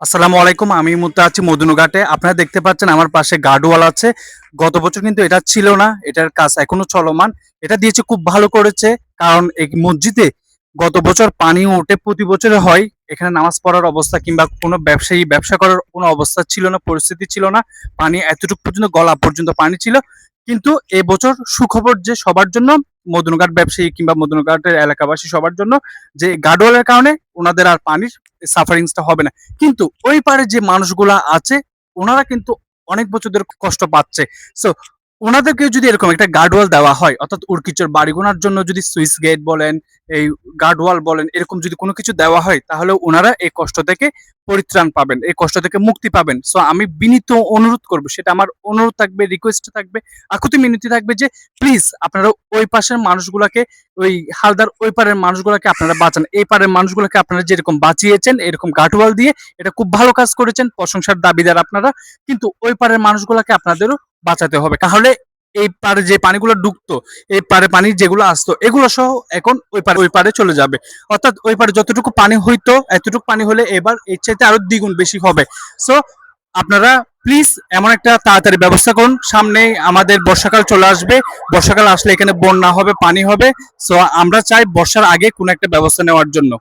আসসালামু আলাইকুম। আমি এই মুহূর্তে আছি মদুনঘাটে। আপনারা দেখতে পাচ্ছেন আমার পাশে গার্ডওয়াল আছে। গত বছর কিন্তু এটা ছিল না। এটার কাজ এখনো চলমান। এটা দিয়েছে খুব ভালো করেছে। কারণ এই মসজিদে গত বছর পানি ওঠে প্রতি বছরে হয়। এখানে নামাজ পড়ার অবস্থা কিংবা কোনো ব্যবসায়ী ব্যবসা করার কোনো অবস্থা ছিল না, পরিস্থিতি ছিল না। পানি এতটুকু পর্যন্ত গলা পর্যন্ত পানি ছিল। কিন্তু এবছর সুখবর যে সবার জন্য মদুনঘাট ব্যবসায়ী কিংবা মদুনঘাটের এলাকাবাসী সবার জন্য যে গার্ডওয়ালের কারণে ওনাদের আর পানির সাফারিংসটা হবে না। কিন্তু ওই পারে যে মানুষগুলা আছে ওনারা কিন্তু অনেক বছর ধরে কষ্ট পাচ্ছে। সো ওনাদেরকে যদি এরকম একটা গার্ডওয়াল দেওয়া হয়, অর্থাৎ উড়কিচর বাড়ি গোনার জন্য যদি সুইচ গেট বলেন, এই গার্ডওয়াল বলেন, এরকম যদি কোনো কিছু দেওয়া হয় তাহলে ওনারা এই কষ্ট থেকে পরিত্রাণ পাবেন, এই কষ্ট থেকে মুক্তি পাবেন। সো আমি বিনীত অনুরোধ করব, সেটা আমার অনুরোধ থাকবে, রিকোয়েস্ট থাকবে, আকুতি মিনতি থাকবে যে প্লিজ আপনারা ওই পাশের মানুষগুলাকে, ওই হালদার ওই পারের মানুষগুলোকে আপনারা বাঁচান। এই পারের মানুষগুলোকে আপনারা যেরকম বাঁচিয়েছেন এরকম গার্ডওয়াল দিয়ে, এটা খুব ভালো কাজ করেছেন, প্রশংসার দাবিদার আপনারা। কিন্তু ওই পারের মানুষগুলোকে আপনাদেরও বাঁচাতে হবে। তাহলে এই পারে যে পানিগুলো ঢুকতো, এই পারে পানি যেগুলো আসতো এগুলো সহ এখন ওই পারে চলে যাবে। অর্থাৎ ওই পারে যতটুকু পানি হইতো এতটুকু পানি হলে এবার এর চাইতে আরো দ্বিগুণ বেশি হবে। সো আপনারা প্লিজ এমন একটা তাড়াতাড়ি ব্যবস্থা করুন। সামনে আমাদের বর্ষাকাল চলে আসবে। বর্ষাকাল আসলে এখানে বন্যা হবে, পানি হবে। সো আমরা চাই বর্ষার আগে কোনো একটা ব্যবস্থা নেওয়ার জন্য।